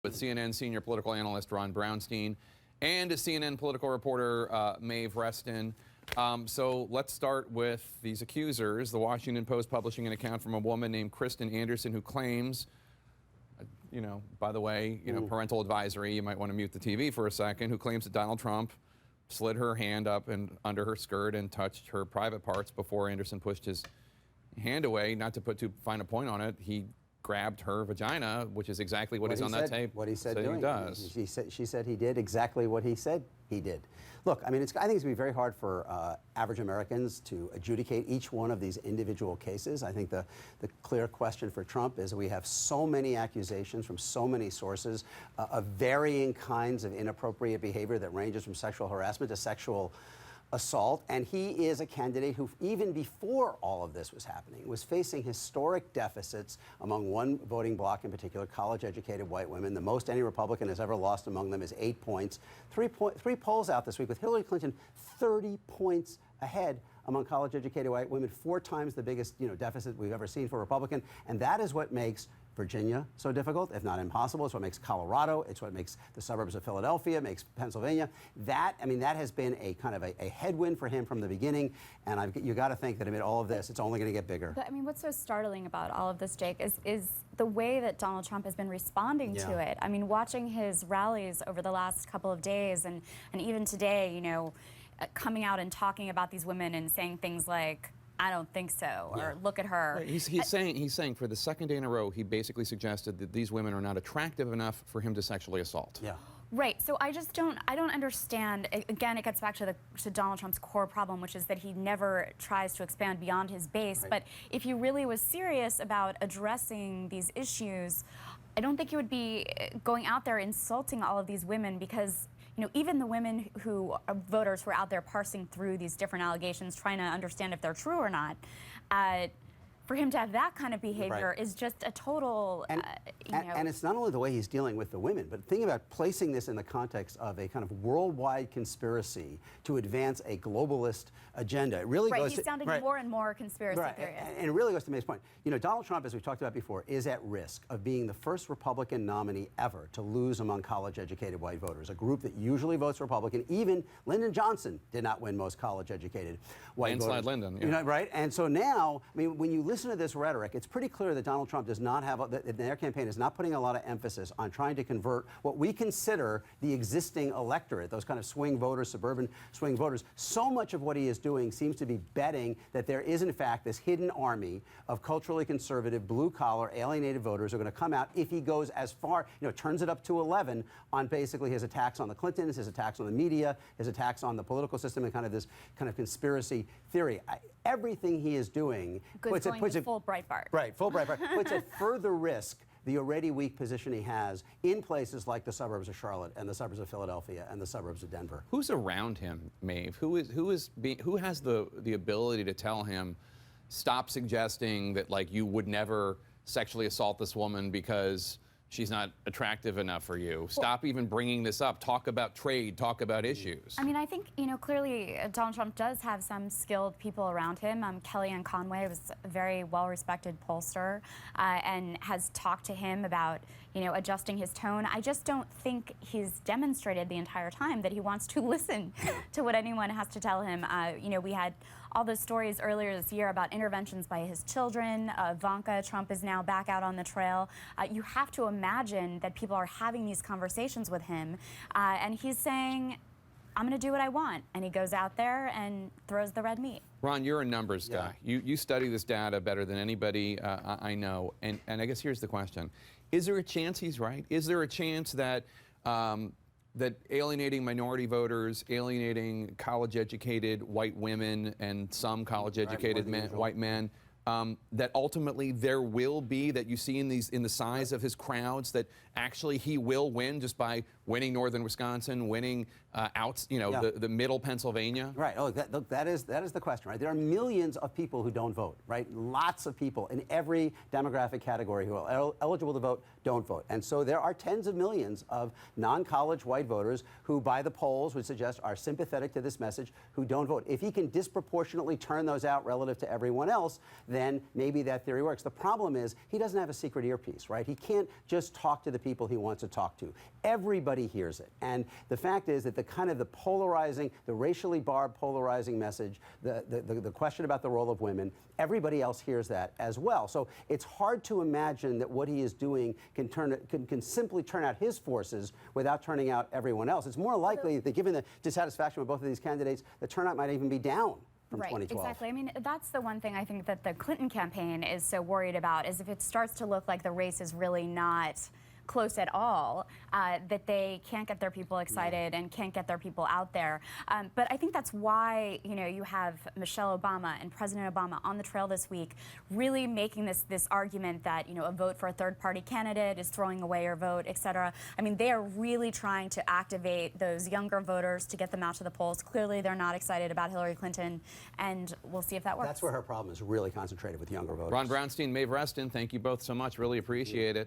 With CNN senior political analyst Ron Brownstein and CNN political reporter Maeve Reston. So let's start with these accusers. The Washington Post publishing an account from a woman named Kristen Anderson who claims, by the way, parental advisory, you might want to mute the TV for a second, who claims that Donald Trump slid her hand up and under her skirt and touched her private parts before Anderson pushed his hand away. Not to put too fine a point on it, he grabbed her vagina, which is exactly what he's on that tape. What he said he does. She said he did exactly what he said he did. Look, I mean, I think it's going to be very hard for average Americans to adjudicate each one of these individual cases. I think the clear question for Trump is we have so many accusations from so many sources of varying kinds of inappropriate behavior that ranges from sexual harassment to sexual assault, and he is a candidate who, even before all of this was happening, was facing historic deficits among one voting bloc in particular, college-educated white women. The most any Republican has ever lost among them is 8 points. Three polls out this week with Hillary Clinton 30 points ahead among college-educated white women, 4 times the biggest deficit we've ever seen for a Republican, and that is what makes Virginia so difficult, if not impossible. It's what makes Colorado. It's what makes the suburbs of Philadelphia, makes Pennsylvania. That has been a kind of a headwind for him from the beginning. And you got to think that amid all of this, it's only going to get bigger. But I mean, what's so startling about all of this, Jake, is the way that Donald Trump has been responding to it. I mean, watching his rallies over the last couple of days and even today, coming out and talking about these women and saying things like, I don't think so, or look at her. He's saying for the second day in a row, he basically suggested that these women are not attractive enough for him to sexually assault. Yeah. Right. So I don't understand. Again, it gets back to Donald Trump's core problem, which is that he never tries to expand beyond his base. Right. But if he really was serious about addressing these issues, I don't think he would be going out there insulting all of these women, because even the women who are voters who are out there parsing through these different allegations, trying to understand if they're true or not, for him to have that kind of behavior is just a total, And it's not only the way he's dealing with the women, but think about placing this in the context of a kind of worldwide conspiracy to advance a globalist agenda. It really goes he's sounding more and more conspiracy theory. And it really goes to Maeve's point. Donald Trump, as we talked about before, is at risk of being the first Republican nominee ever to lose among college-educated white voters, a group that usually votes Republican. Even Lyndon Johnson did not win most college-educated white voters. Landslide Lyndon, right? And so now, I mean, when you listen to this rhetoric, it's pretty clear that Donald Trump does not have, their campaign is not putting a lot of emphasis on trying to convert what we consider the existing electorate, those kind of swing voters, suburban swing voters. So much of what he is doing seems to be betting that there is, in fact, this hidden army of culturally conservative, blue-collar, alienated voters who are going to come out if he goes as far, turns it up to 11 on basically his attacks on the Clintons, his attacks on the media, his attacks on the political system, and kind of this kind of conspiracy theory. Everything he is doing puts it full Breitbart. Right, full Breitbart. Puts at further risk the already weak position he has in places like the suburbs of Charlotte and the suburbs of Philadelphia and the suburbs of Denver. Who's around him, Maeve? Who has the ability to tell him, stop suggesting that you would never sexually assault this woman because she's not attractive enough for you. Stop even bringing this up. Talk about trade. Talk about issues. I mean, I think, clearly Donald Trump does have some skilled people around him. Kellyanne Conway was a very well-respected pollster and has talked to him about, adjusting his tone. I just don't think he's demonstrated the entire time that he wants to listen to what anyone has to tell him. We had all those stories earlier this year about interventions by his children. Ivanka Trump is now back out on the trail. You have to imagine that people are having these conversations with him, and he's saying, I'm going to do what I want. And he goes out there and throws the red meat. Ron, you're a numbers guy. You study this data better than anybody I know. And I guess here's the question. Is there a chance he's right? Is there a chance that that alienating minority voters, alienating college-educated white women and some college-educated white men, that ultimately there will be, that you see in the size of his crowds, that actually he will win just by winning northern Wisconsin, winning the middle Pennsylvania? Right. Oh, that is the question, right? There are millions of people who don't vote, right? Lots of people in every demographic category who are eligible to vote don't vote. And so there are tens of millions of non-college white voters who, by the polls, would suggest are sympathetic to this message, who don't vote. If he can disproportionately turn those out relative to everyone else, then then maybe that theory works. The problem is he doesn't have a secret earpiece, right? He can't just talk to the people he wants to talk to. Everybody hears it. And the fact is that the kind of the polarizing, the racially barbed polarizing message, the question about the role of women, everybody else hears that as well. So it's hard to imagine that what he is doing can simply turn out his forces without turning out everyone else. It's more likely that given the dissatisfaction with both of these candidates, the turnout might even be down from Right, 2012. exactly. I mean, that's the one thing I think that the Clinton campaign is so worried about, is if it starts to look like the race is really not close at all, that they can't get their people excited and can't get their people out there. But I think that's why, you know, you have Michelle Obama and President Obama on the trail this week, really making this argument that, you know, a vote for a third-party candidate is throwing away your vote, et cetera. I mean, they are really trying to activate those younger voters to get them out to the polls. Clearly, they're not excited about Hillary Clinton, and we'll see if that works. That's where her problem is really concentrated with younger voters. Ron Brownstein, Maeve Reston, thank you both so much. Really appreciate it.